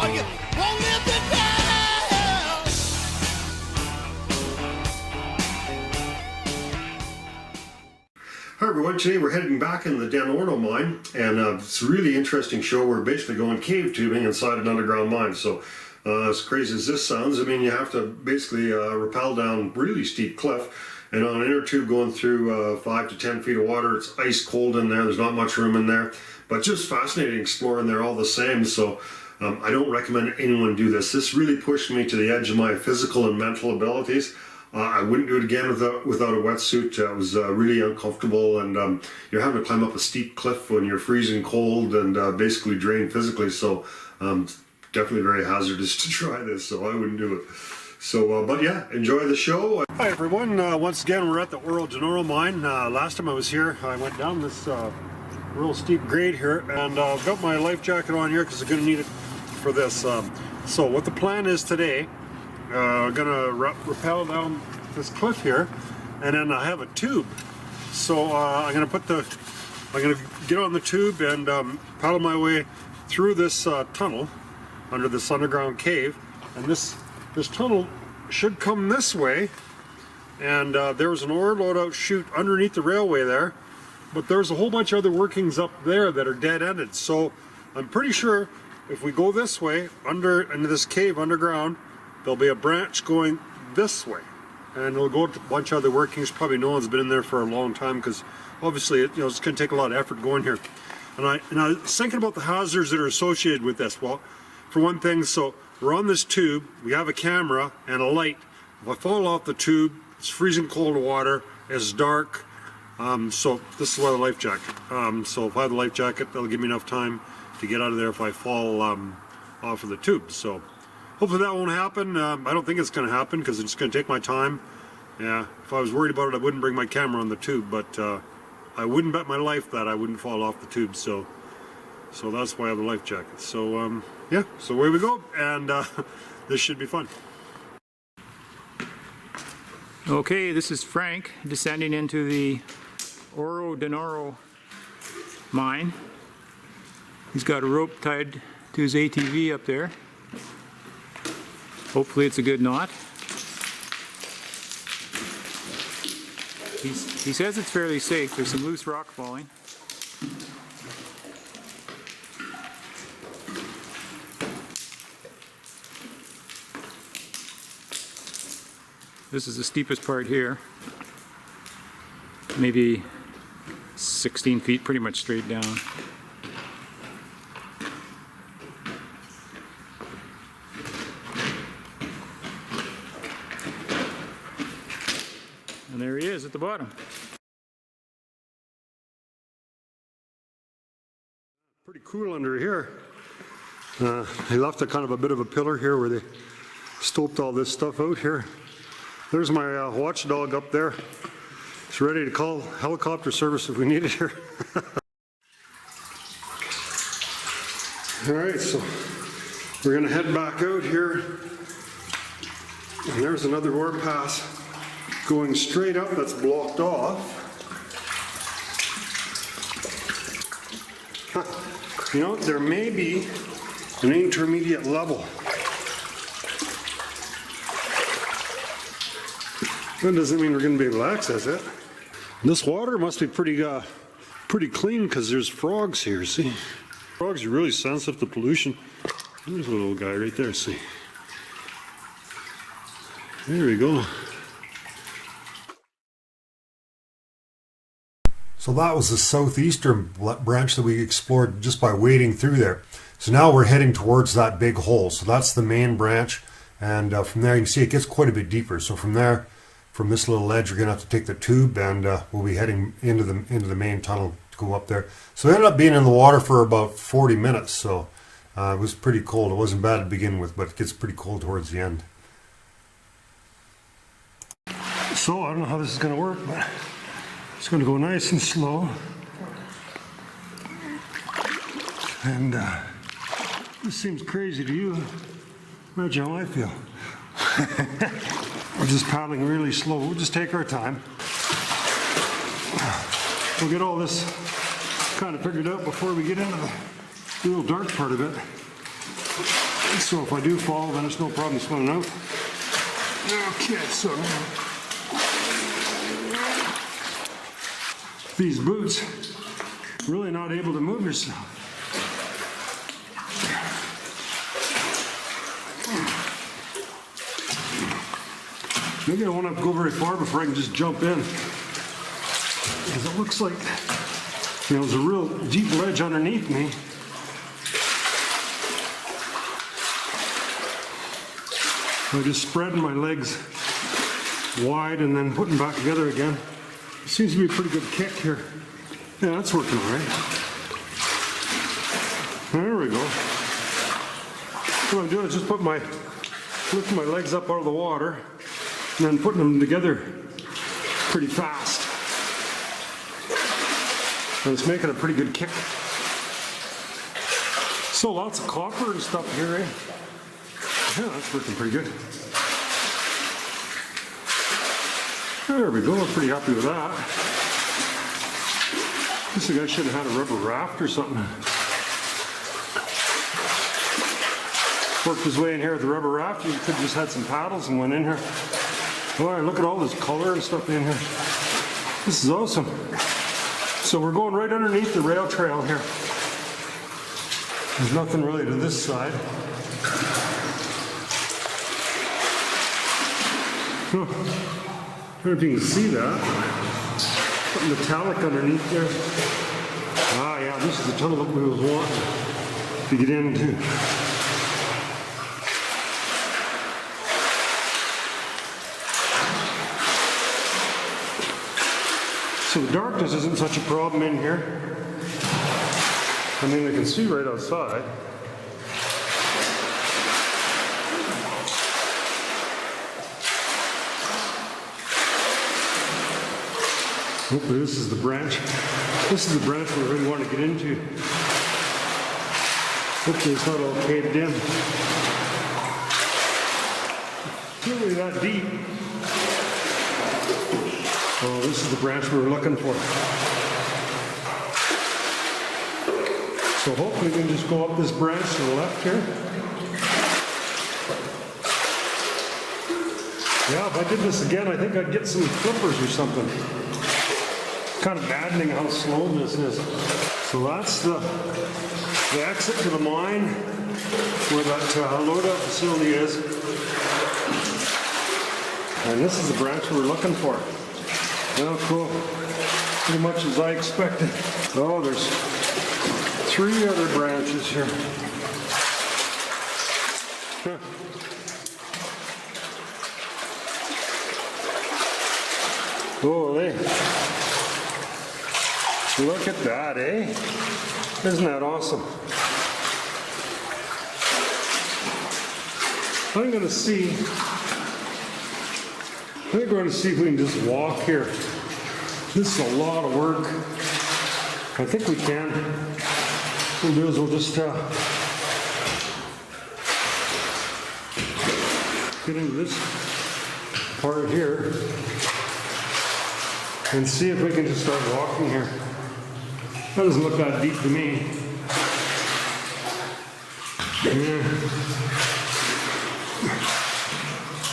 or you won't live to tell. Hi everyone, today we're heading back in the Denoro mine, and it's a really interesting show. We're basically going cave tubing inside an underground mine. So as crazy as this sounds, I mean, you have to basically rappel down really steep cliff, and on an inner tube going through 5 to 10 feet of water. It's ice cold in there, there's not much room in there, but just fascinating exploring there all the same. So I don't recommend anyone do this. This really pushed me to the edge of my physical and mental abilities. I wouldn't do it again without a wetsuit. It was really uncomfortable, and you're having to climb up a steep cliff when you're freezing cold and basically drained physically. So definitely very hazardous to try this, so I wouldn't do it. So, but yeah, enjoy the show. Hi everyone, once again we're at the Oro Denoro mine. Last time I was here, I went down this real steep grade here, and I've got my life jacket on here because I'm going to need it for this. So what the plan is today, I'm gonna rappel down this cliff here, and then I have a tube. So I'm gonna get on the tube and paddle my way through this tunnel under this underground cave. And this tunnel should come this way. And there was an ore loadout chute underneath the railway there, but there's a whole bunch of other workings up there that are dead-ended. So I'm pretty sure if we go this way into this cave underground, there'll be a branch going this way, and it'll go to a bunch of other workings. Probably no one's been in there for a long time, because obviously it's going to take a lot of effort going here. And I was thinking about the hazards that are associated with this. Well, for one thing, so we're on this tube, we have a camera and a light. If I fall off the tube, it's freezing cold water, it's dark, so this is why the life jacket. So if I have the life jacket, that'll give me enough time to get out of there if I fall off of the tube. So hopefully that won't happen. I don't think it's going to happen, because it's going to take my time. Yeah, if I was worried about it, I wouldn't bring my camera on the tube, but I wouldn't bet my life that I wouldn't fall off the tube. So that's why I have the life jacket. So yeah, so away we go, and this should be fun. Okay, this is Frank descending into the Oro Denoro mine. He's got a rope tied to his ATV up there. Hopefully it's a good knot. He says it's fairly safe. There's some loose rock falling. This is the steepest part here. Maybe 16 feet, pretty much straight down. And there he is at the bottom. Pretty cool under here. They left a kind of a bit of a pillar here where they stoped all this stuff out here. There's my watchdog up there. It's ready to call helicopter service if we need it here. Alright, so we're going to head back out here. And there's another ore pass going straight up that's blocked off. You know, there may be an intermediate level. That doesn't mean we're going to be able to access it. This water must be pretty clean, because there's frogs here, see? Frogs are really sensitive to pollution. There's a little guy right there, see? There we go. So that was the southeastern branch that we explored just by wading through there. So now we're heading towards that big hole. So that's the main branch, and from there you can see it gets quite a bit deeper. So from there, from this little ledge, we're going to have to take the tube, and we'll be heading into the main tunnel to go up there. So we ended up being in the water for about 40 minutes. So it was pretty cold. It wasn't bad to begin with, but it gets pretty cold towards the end. So I don't know how this is going to work, but it's going to go nice and slow. And this seems crazy to you. Imagine how I feel. We're just paddling really slow. We'll just take our time. We'll get all this kind of figured out before we get into the real dark part of it. So if I do fall, then it's no problem swimming out. Okay, so now these boots, really not able to move yourself. Maybe I won't have to go very far before I can just jump in. Because it looks like, there's a real deep ledge underneath me. I'm just spreading my legs wide and then putting back together again. It seems to be a pretty good kick here. Yeah, that's working all right. There we go. What I'm doing is just lifting my legs up out of the water and then putting them together pretty fast. And it's making a pretty good kick. So lots of copper and stuff here, eh? Yeah, that's working pretty good. There we go, I'm pretty happy with that. This guy should have had a rubber raft or something. Worked his way in here with the rubber raft. You could have just had some paddles and went in here. Boy, look at all this color and stuff in here. This is awesome. So we're going right underneath the rail trail here. There's nothing really to this side. I don't know if you can see that. Something metallic underneath there. Ah, yeah, this is the tunnel that we was wanting to get into. So the darkness isn't such a problem in here. I mean, we can see right outside. Hopefully this is the branch. This is the branch we really want to get into. Hopefully it's not all caved in. It's not really that deep. Oh, this is the branch we were looking for. So hopefully we can just go up this branch to the left here. Yeah, if I did this again, I think I'd get some flippers or something. Kind of maddening how slow this is. So that's the exit to the mine where that loadout facility is. And this is the branch we were looking for. Oh, cool. Pretty much as I expected. Oh, there's 3 other branches here. Huh. Holy. Look at that, eh? Isn't that awesome? I think we're going to see if we can just walk here. This is a lot of work. I think we can. What we'll do is we'll just get into this part here and see if we can just start walking here. That doesn't look that deep to me. Yeah.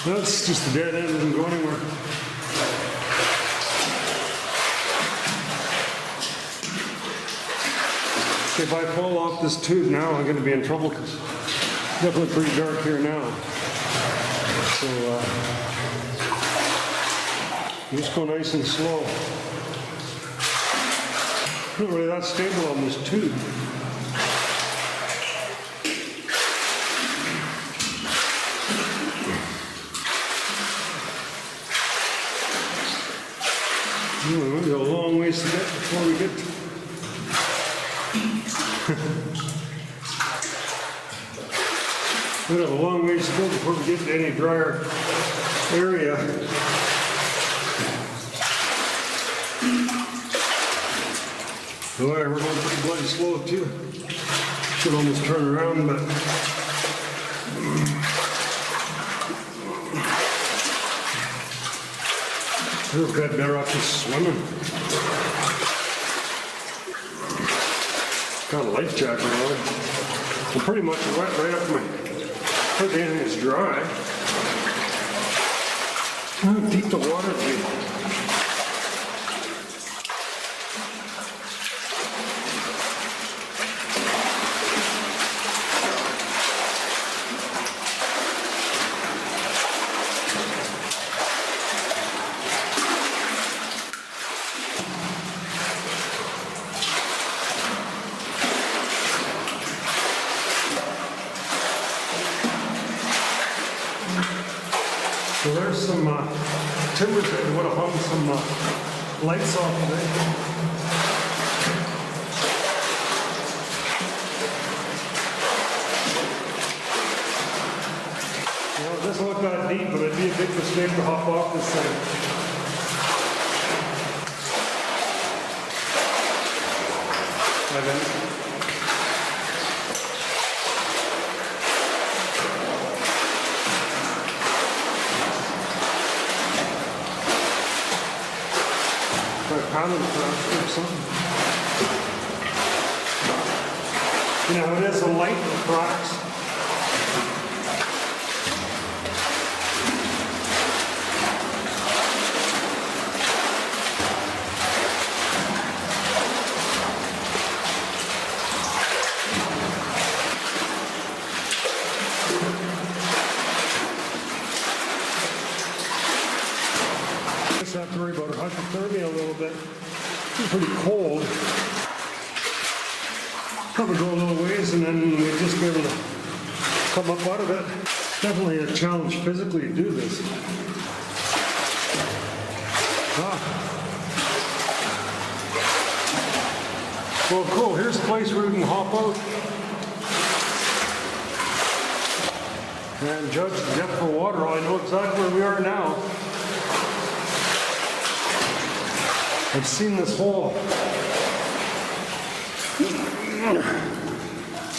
That's just a dead end, doesn't go anywhere. If I fall off this tube now, I'm going to be in trouble because it's definitely pretty dark here now. So just go nice and slow. Not really that stable on this tube. We've got a long ways to get before we get we have a long ways to go before we get to any drier area. Boy, we're going pretty bloody slow too. Should almost turn around, but we've got better off just swimming. Got a life jacket on. I'm pretty much wet right up my Hardly anything is dry. How deep the water be? So there's some timbers that would have hung some lights off of it. Well, it doesn't look that deep, but it'd be a big mistake to hop off this thing. I think. Pounding or something. You know, it is a light that cracks. Just have to worry about hypothermia a little bit. It's pretty cold. Probably go a little ways and then we'll just be able to come up out of it. Definitely a challenge physically to do this. Well, cool. Here's a place where we can hop out and judge the depth of water. I know exactly where we are now. I've seen this hole.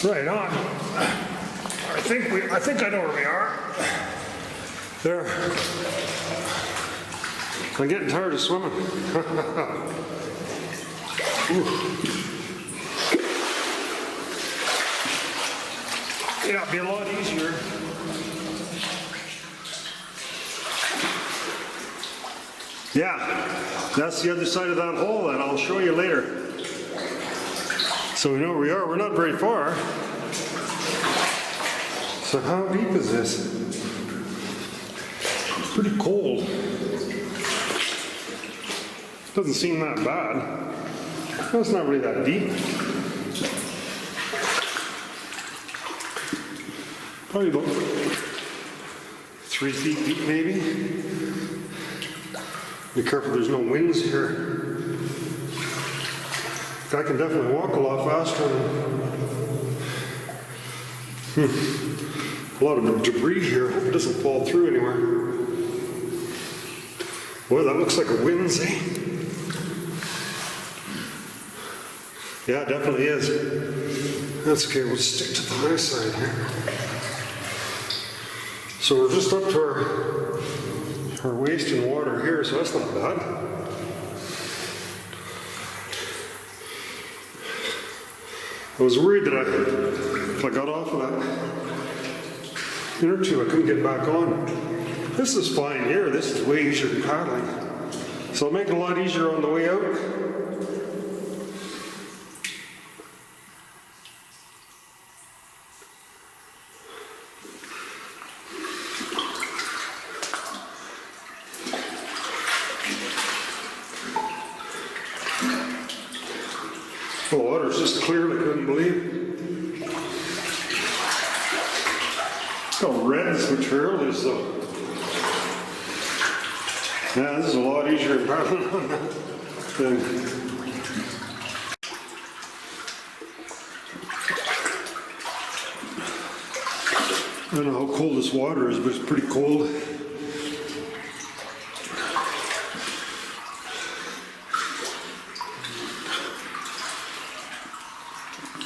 Right on. I think I know where we are. There. I'm getting tired of swimming. Yeah, it'd be a lot easier. Yeah, that's the other side of that hole, and I'll show you later. So we know where we are. We're not very far. So how deep is this? It's pretty cold. Doesn't seem that bad. No, it's not really that deep. Probably about 3 feet deep, maybe. Be careful there's no winds here. I can definitely walk a lot faster. A lot of debris here. Hope it doesn't fall through anywhere. Boy, that looks like a winds, eh? Yeah, it definitely is. That's okay, we'll stick to the high side here. So we're just up to our waist in water here, so that's not bad. I was worried that if I got off of that inner tube, I couldn't get back on. This is fine here. This is way easier than paddling. So it'll make it a lot easier on the way out. The water's just clear, I couldn't believe. Look how red this material is, though. Yeah, this is a lot easier than paddling on that thing. I don't know how cold this water is, but it's pretty cold.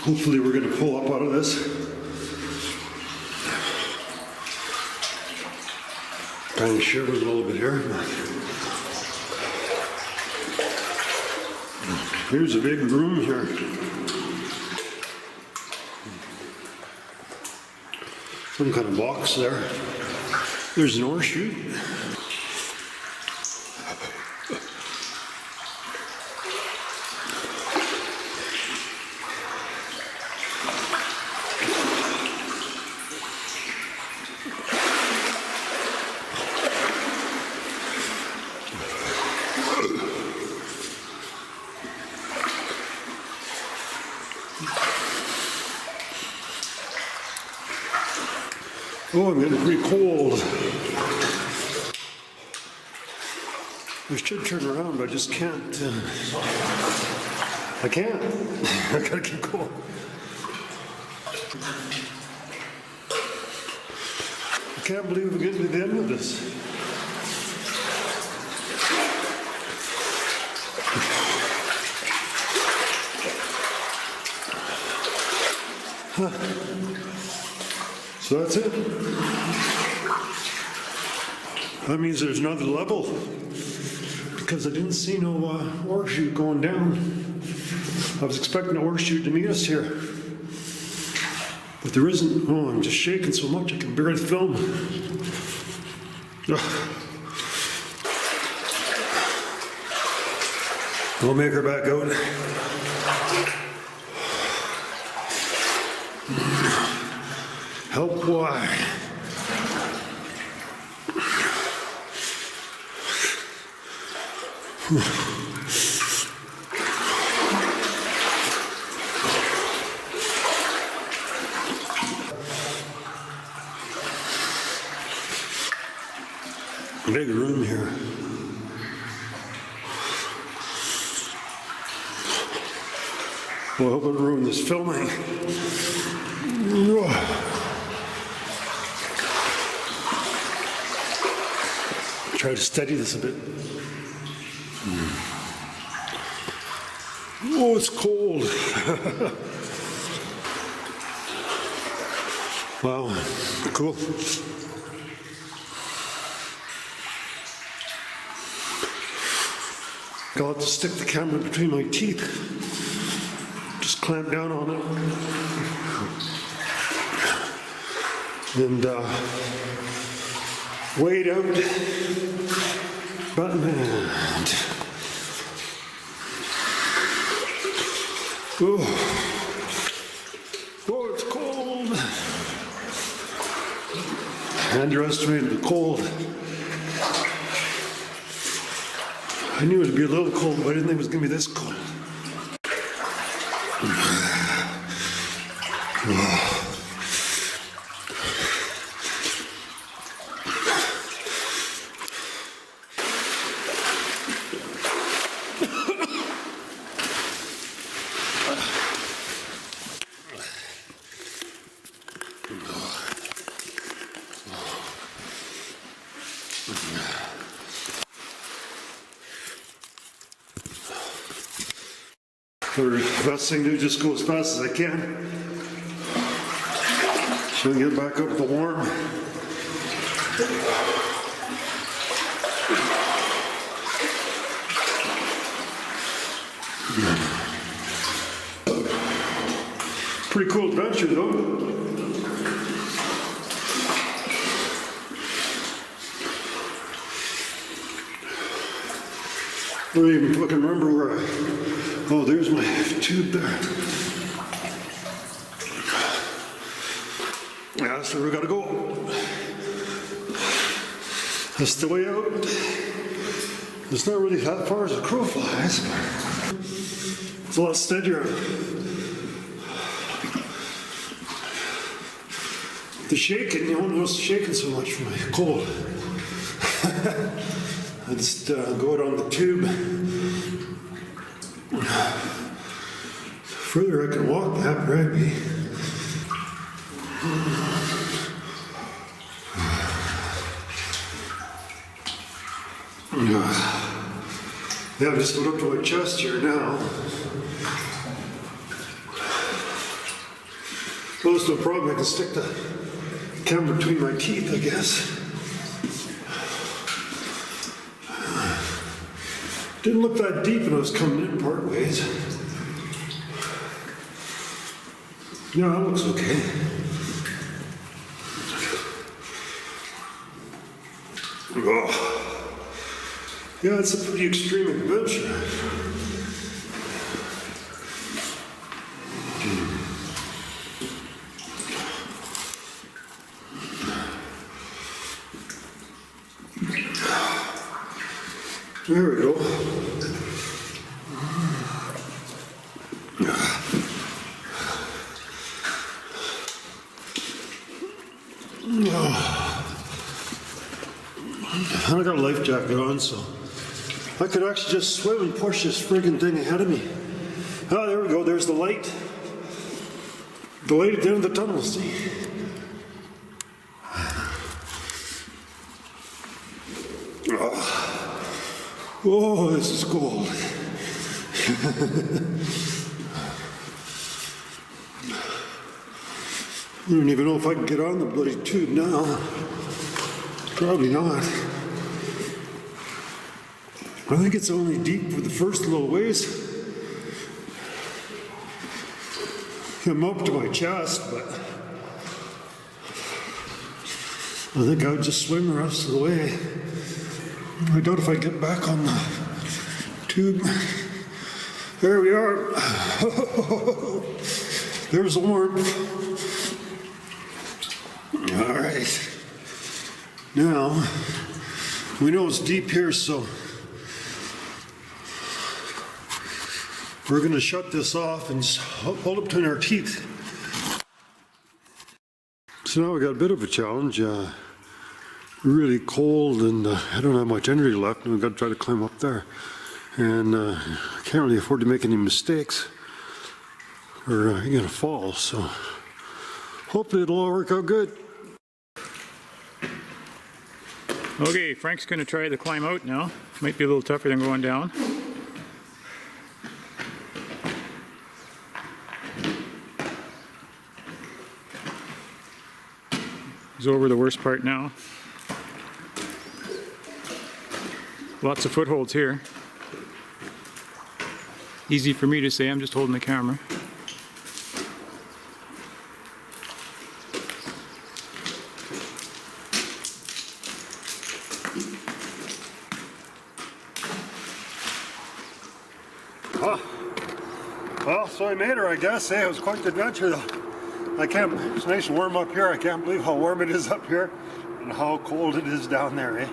Hopefully we're going to pull up out of this. Kind of shivers a little bit here. Here's a big room here. some kind of box there. There's an ore chute. Oh, I'm getting pretty cold. I should turn around, but I just can't. I can't. I gotta keep going. I can't believe we're getting to the end of this. So that's it. That means there's another level because I didn't see no ore chute going down. I was expecting the ore chute to meet us here, but there isn't. Oh, I'm just shaking so much I can barely film. We'll make her back out. Help, why? Big room here. Well, I hope I don't ruin this filming. Try to steady this a bit. Oh, it's cold. Wow, cool. Got to stick the camera between my teeth. Just clamp down on it. And wait out. Batman. Oh, it's cold. I underestimated the cold. I knew it would be a little cold, but I didn't think it was going to be this cold. The best thing to do is just go as fast as I can. So I can get back up to warm. Pretty cool adventure though. I don't even fucking remember where oh, there's my tube there. Yeah, that's where we gotta go. That's the way out. It's not really that far as a crow flies, but it's a lot steadier. The shaking, you won't notice the shaking so much from my cold. I just go out on the tube. The further I can walk, the happier I'd be. Yeah, I'm just going up to my chest here now. Well, there's no problem. I can stick the camera between my teeth, I guess. Didn't look that deep when I was coming in part ways. Yeah, that looks okay. Oh. Yeah, it's a pretty extreme adventure. There we go. I got a life jacket on, so I could actually just swim and push this friggin' thing ahead of me. Oh, there we go. There's the light. The light at the end of the tunnel, see? Oh, this is cold. I don't even know if I can get on the bloody tube now. Probably not. I think it's only deep for the first little ways. I'm up to my chest, but I think I would just swim the rest of the way. I doubt if I get back on the tube. There we are. There's the warmth. All right. Now, we know it's deep here, so we're going to shut this off and just hold it between our teeth. So now we got a bit of a challenge. Really cold, and I don't have much energy left, and we've got to try to climb up there. And I can't really afford to make any mistakes, or you're going to fall. So hopefully it'll all work out good. Okay, Frank's going to try the climb out now. Might be a little tougher than going down. He's over the worst part now. Lots of footholds here. Easy for me to say, I'm just holding the camera. Well, so I made her, I guess. Hey, it was quite the adventure, though. It's nice and warm up here. I can't believe how warm it is up here and how cold it is down there, eh?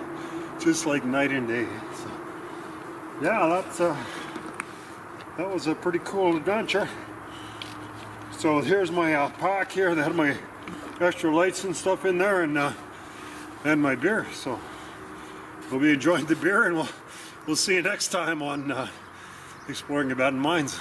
Just like night and day. So, yeah, that was a pretty cool adventure. So here's my pack here. They had my extra lights and stuff in there, and my beer. So we'll be enjoying the beer, and we'll see you next time on Exploring Abandoned Mines.